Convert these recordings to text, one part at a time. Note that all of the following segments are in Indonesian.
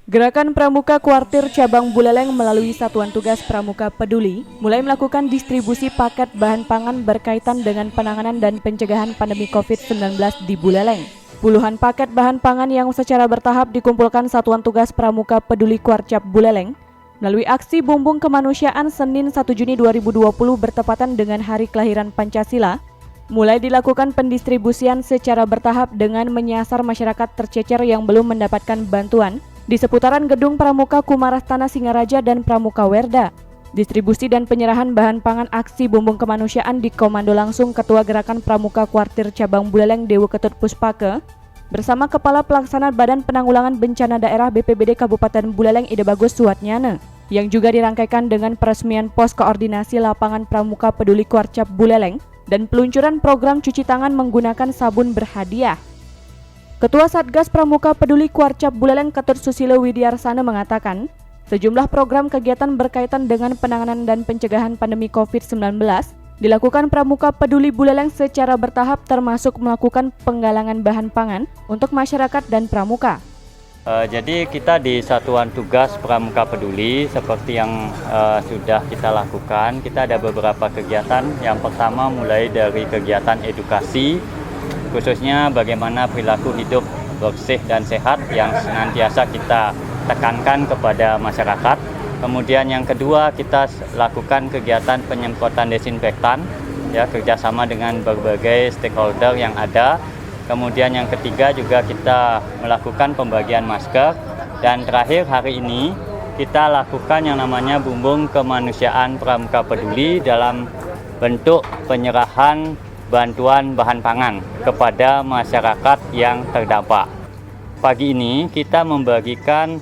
Gerakan Pramuka Kuartir Cabang Buleleng melalui Satuan Tugas Pramuka Peduli mulai melakukan distribusi paket bahan pangan berkaitan dengan penanganan dan pencegahan pandemi COVID-19 di Buleleng. Puluhan paket bahan pangan yang secara bertahap dikumpulkan Satuan Tugas Pramuka Peduli Kuarcap Buleleng melalui aksi Bumbung Kemanusiaan Senin 1 Juni 2020 bertepatan dengan hari kelahiran Pancasila, mulai dilakukan pendistribusian secara bertahap dengan menyasar masyarakat tercecer yang belum mendapatkan bantuan di seputaran Gedung Pramuka Kumarastana Singaraja dan Pramuka Werda. Distribusi dan penyerahan bahan pangan aksi Bumbung Kemanusiaan dikomando langsung Ketua Gerakan Pramuka Kuartir Cabang Buleleng Dewo Ketut Puspake bersama Kepala Pelaksana Badan Penanggulangan Bencana Daerah BPBD Kabupaten Buleleng Ide Bagus Suatnyana, yang juga dirangkaikan dengan peresmian pos koordinasi lapangan Pramuka Peduli Kuarcap Buleleng dan peluncuran program cuci tangan menggunakan sabun berhadiah. Ketua Satgas Pramuka Peduli Kuarcap Buleleng Ketut Susilo Widiarsana mengatakan, sejumlah program kegiatan berkaitan dengan penanganan dan pencegahan pandemi COVID-19 dilakukan Pramuka Peduli Buleleng secara bertahap termasuk melakukan penggalangan bahan pangan untuk masyarakat dan pramuka. Jadi kita di Satuan Tugas Pramuka Peduli seperti yang sudah kita lakukan, kita ada beberapa kegiatan. Yang pertama mulai dari kegiatan edukasi, khususnya bagaimana perilaku hidup bersih dan sehat yang senantiasa kita tekankan kepada masyarakat. Kemudian yang kedua kita lakukan kegiatan penyemprotan desinfektan, ya, kerjasama dengan berbagai stakeholder yang ada. Kemudian yang ketiga juga kita melakukan pembagian masker. Dan terakhir hari ini kita lakukan yang namanya Bumbung Kemanusiaan Pramuka Peduli dalam bentuk penyerahan bantuan bahan pangan kepada masyarakat yang terdampak. Pagi ini kita membagikan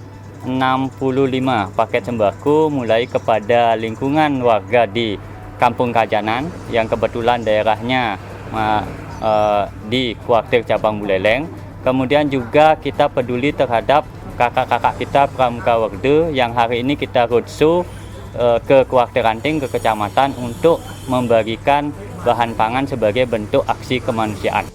65 paket sembako mulai kepada lingkungan warga di Kampung Kajanan yang kebetulan daerahnya di Kuartir Cabang Buleleng. Kemudian juga kita peduli terhadap kakak-kakak kita Pramuka Werda yang hari ini kita roadshow ke Kuartir Ranting, ke kecamatan untuk membagikan bahan pangan sebagai bentuk aksi kemanusiaan.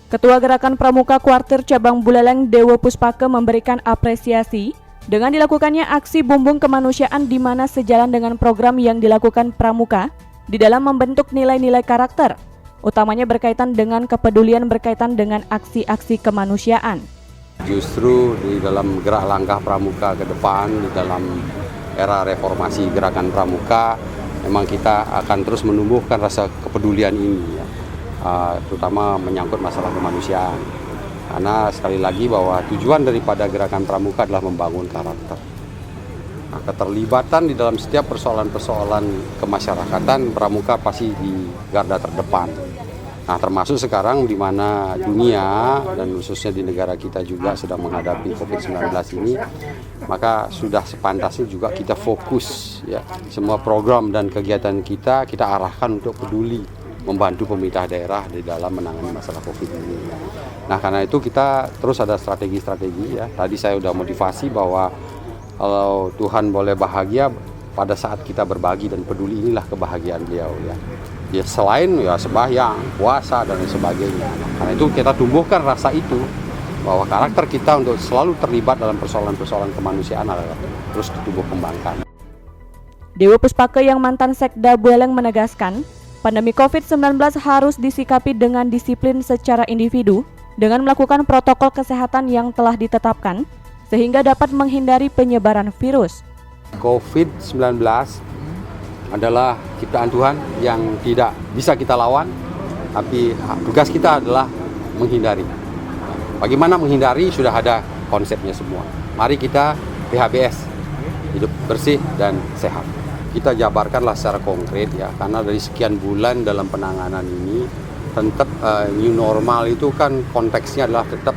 Ketua Gerakan Pramuka Kuartir Cabang Buleleng Dewo Puspake memberikan apresiasi dengan dilakukannya aksi Bumbung Kemanusiaan di mana sejalan dengan program yang dilakukan Pramuka di dalam membentuk nilai-nilai karakter, utamanya berkaitan dengan kepedulian berkaitan dengan aksi-aksi kemanusiaan. Justru di dalam gerak langkah Pramuka ke depan, di dalam era reformasi Gerakan Pramuka, memang kita akan terus menumbuhkan rasa kepedulian ini, ya. Terutama menyangkut masalah kemanusiaan. Karena sekali lagi bahwa tujuan daripada Gerakan Pramuka adalah membangun karakter. Nah, keterlibatan di dalam setiap persoalan-persoalan kemasyarakatan, Pramuka pasti di garda terdepan. Nah, termasuk sekarang di mana dunia dan khususnya di negara kita juga sedang menghadapi COVID-19 ini, maka sudah sepantasnya juga kita fokus, ya, semua program dan kegiatan kita arahkan untuk peduli membantu pemerintah daerah di dalam menangani masalah COVID ini. Nah, karena itu kita terus ada strategi-strategi, ya. Tadi saya sudah motivasi bahwa kalau Tuhan boleh bahagia pada saat kita berbagi dan peduli, inilah kebahagiaan beliau, ya. Ya, selain ya sembahyang, puasa dan sebagainya. Karena itu kita tumbuhkan rasa itu bahwa karakter kita untuk selalu terlibat dalam persoalan-persoalan kemanusiaan adalah terus ditumbuh kembangkan. Dewo Puspake yang mantan Sekda Buleleng menegaskan, pandemi COVID-19 harus disikapi dengan disiplin secara individu dengan melakukan protokol kesehatan yang telah ditetapkan sehingga dapat menghindari penyebaran virus. COVID-19 adalah ciptaan Tuhan yang tidak bisa kita lawan, tapi tugas kita adalah menghindari. Bagaimana menghindari sudah ada konsepnya semua. Mari kita PHBS, hidup bersih dan sehat. Kita jabarkanlah secara konkret, ya, karena dari sekian bulan dalam penanganan ini tetap new normal itu kan konteksnya adalah tetap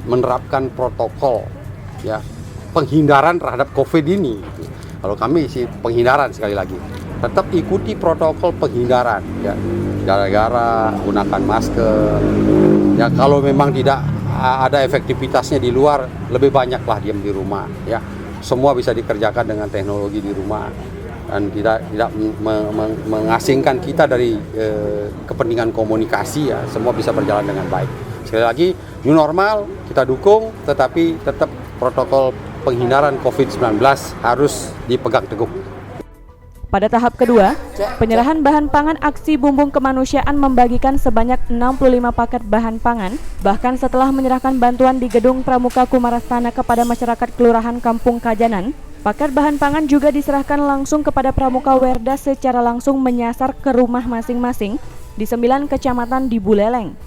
menerapkan protokol, ya, penghindaran terhadap COVID ini. Kalau kami sih penghindaran, sekali lagi tetap ikuti protokol penghindaran, ya, gara-gara gunakan masker, ya, kalau memang tidak ada efektivitasnya di luar, lebih banyaklah diam di rumah, ya. Semua bisa dikerjakan dengan teknologi di rumah dan tidak mengasingkan kita dari kepentingan komunikasi, ya. Semua bisa berjalan dengan baik. Sekali lagi, new normal kita dukung, tetapi tetap protokol penghindaran COVID-19 harus dipegang teguh. Pada tahap kedua, penyerahan bahan pangan aksi Bumbung Kemanusiaan membagikan sebanyak 65 paket bahan pangan, bahkan setelah menyerahkan bantuan di Gedung Pramuka Kumarastana kepada masyarakat Kelurahan Kampung Kajanan, paket bahan pangan juga diserahkan langsung kepada Pramuka Werda secara langsung menyasar ke rumah masing-masing di 9 kecamatan di Buleleng.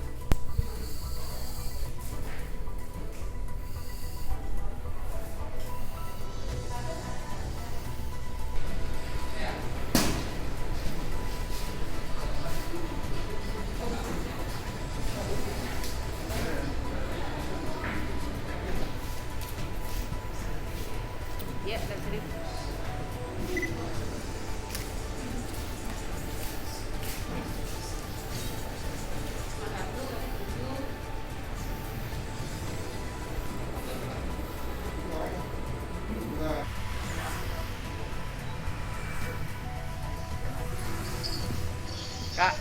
Kak,